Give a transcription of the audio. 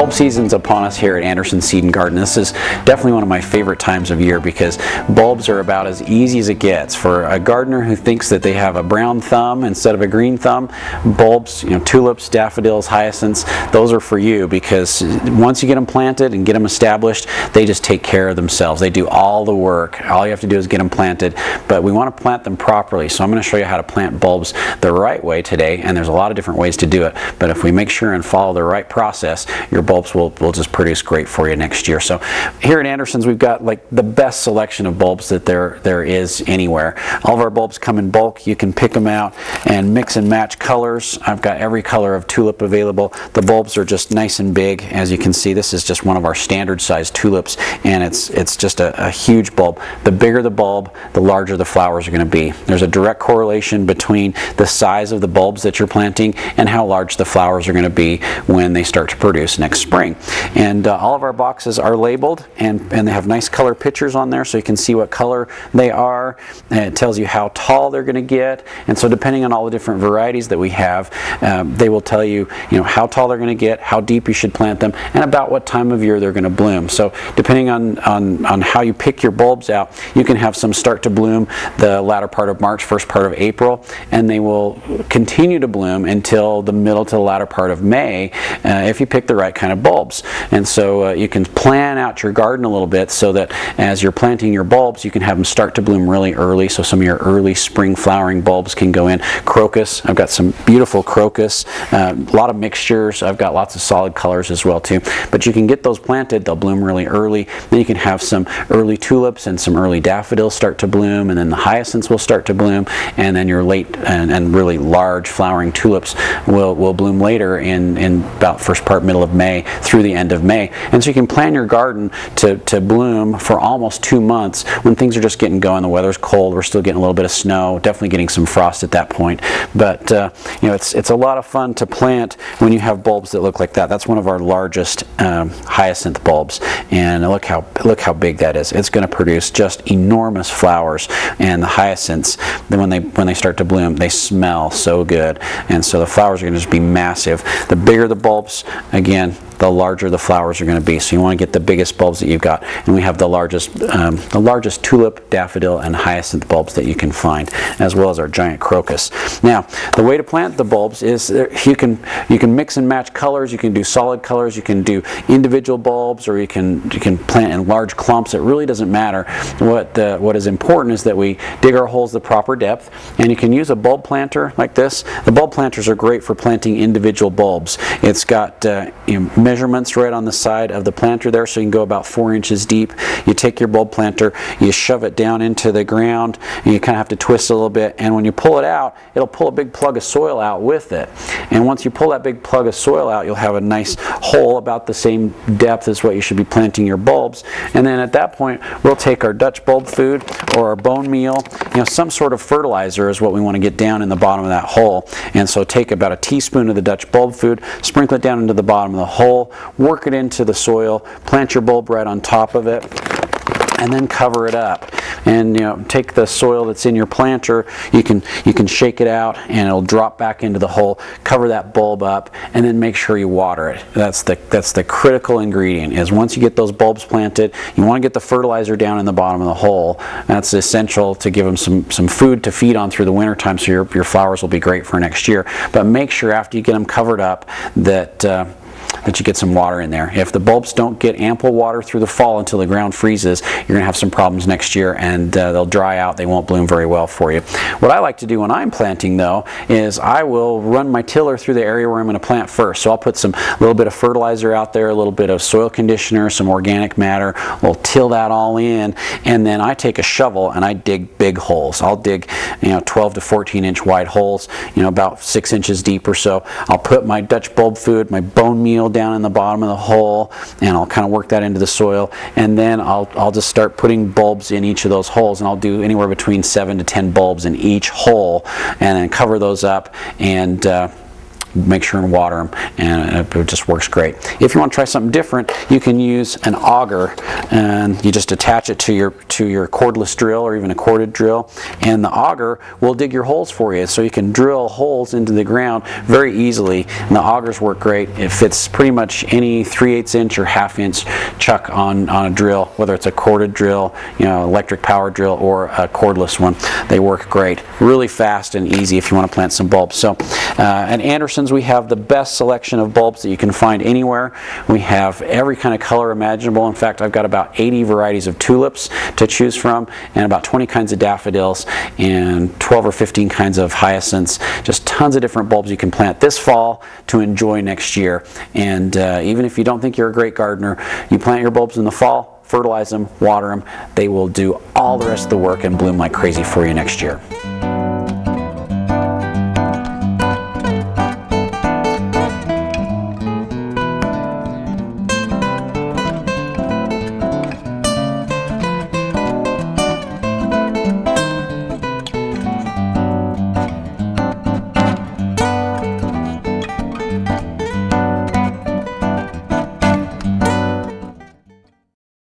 Bulb season's upon us here at Anderson Seed and Garden. This is definitely one of my favorite times of year because bulbs are about as easy as it gets. For a gardener who thinks that they have a brown thumb instead of a green thumb, bulbs, tulips, daffodils, hyacinths, those are for you because once you get them planted and get them established, they just take care of themselves. They do all the work. All you have to do is get them planted, but we want to plant them properly. So I'm going to show you how to plant bulbs the right way today, and there's a lot of different ways to do it, but if we make sure and follow the right process, your bulbs will just produce great for you next year. So here at Anderson's, we've got like the best selection of bulbs that there is anywhere. All of our bulbs come in bulk. You can pick them out and mix and match colors. I've got every color of tulip available. The bulbs are just nice and big. As you can see, this is just one of our standard size tulips, and it's just a huge bulb. The bigger the bulb, the larger the flowers are going to be. There's a direct correlation between the size of the bulbs that you're planting and how large the flowers are going to be when they start to produce next spring. And all of our boxes are labeled, and they have nice color pictures on there so you can see what color they are, and it tells you how tall they're going to get. And so depending on all the different varieties that we have, they will tell you, how tall they're going to get, how deep you should plant them, and about what time of year they're going to bloom. So depending on how you pick your bulbs out, you can have some start to bloom the latter part of March, first part of April, and they will continue to bloom until the middle to the latter part of May if you pick the right kind of bulbs. And so you can plan out your garden a little bit so that as you're planting your bulbs, you can have them start to bloom really early, so some of your early spring flowering bulbs can go in. Crocus, I've got some beautiful crocus, a lot of mixtures. I've got lots of solid colors as well too, but you can get those planted. They'll bloom really early. Then you can have some early tulips and some early daffodils start to bloom, and then the hyacinths will start to bloom, and then your late and really large flowering tulips will bloom later in about first part, middle of May through the end of May. And so you can plan your garden to bloom for almost 2 months when things are just getting going. The weather's cold, we're still getting a little bit of snow, definitely getting some frost at that point, but it's a lot of fun to plant when you have bulbs that look like that. That's one of our largest hyacinth bulbs, and look how big that is. It's going to produce just enormous flowers, and the hyacinths, then when they start to bloom, they smell so good, and so the flowers are going to just be massive. The bigger the bulbs, again, the larger the flowers are going to be. So you want to get the biggest bulbs that you've got, and we have the largest tulip, daffodil, and hyacinth bulbs that you can find, as well as our giant crocus. Now, the way to plant the bulbs is you can mix and match colors. You can do solid colors. You can do individual bulbs, or you can plant in large clumps. It really doesn't matter. What is important is that we dig our holes the proper depth, and you can use a bulb planter like this. The bulb planters are great for planting individual bulbs. It's got measurements right on the side of the planter there, so you can go about 4 inches deep. You take your bulb planter, you shove it down into the ground, and you kind of have to twist it a little bit, and when you pull it out, it'll pull a big plug of soil out with it. And once you pull that big plug of soil out, you'll have a nice hole about the same depth as what you should be planting your bulbs. And then at that point, we'll take our Dutch bulb food or our bone meal, some sort of fertilizer is what we want to get down in the bottom of that hole. And so take about a teaspoon of the Dutch bulb food, sprinkle it down into the bottom of the hole, work it into the soil, plant your bulb right on top of it, and then cover it up. And take the soil that's in your planter, you can shake it out, and it'll drop back into the hole. Cover that bulb up, and then make sure you water it. That's the critical ingredient. Is once you get those bulbs planted, you want to get the fertilizer down in the bottom of the hole. That's essential to give them some food to feed on through the winter time, so your flowers will be great for next year. But make sure after you get them covered up that you get some water in there. If the bulbs don't get ample water through the fall until the ground freezes, you're going to have some problems next year, and they'll dry out. They won't bloom very well for you. What I like to do when I'm planting, though, is I will run my tiller through the area where I'm going to plant first. So I'll put a little bit of fertilizer out there, a little bit of soil conditioner, some organic matter. We'll till that all in, and then I take a shovel and I dig big holes. I'll dig 12 to 14 inch wide holes, about 6 inches deep or so. I'll put my Dutch bulb food, my bone meal down in the bottom of the hole, and I'll kind of work that into the soil, and then I'll just start putting bulbs in each of those holes, and I'll do anywhere between 7 to 10 bulbs in each hole, and then cover those up, and make sure and water them, and it just works great. If you want to try something different, you can use an auger, and you just attach it to your cordless drill or even a corded drill, and the auger will dig your holes for you, so you can drill holes into the ground very easily. And the augers work great. It fits pretty much any 3/8 inch or 1/2 inch chuck on a drill, whether it's a corded drill, electric power drill, or a cordless one. They work great, really fast and easy if you want to plant some bulbs. So at Anderson's, we have the best selection of bulbs that you can find anywhere. We have every kind of color imaginable. In fact, I've got about 80 varieties of tulips to choose from, and about 20 kinds of daffodils, and 12 or 15 kinds of hyacinths. Just tons of different bulbs you can plant this fall to enjoy next year. And even if you don't think you're a great gardener, you plant your bulbs in the fall, fertilize them, water them, they will do all the rest of the work and bloom like crazy for you next year.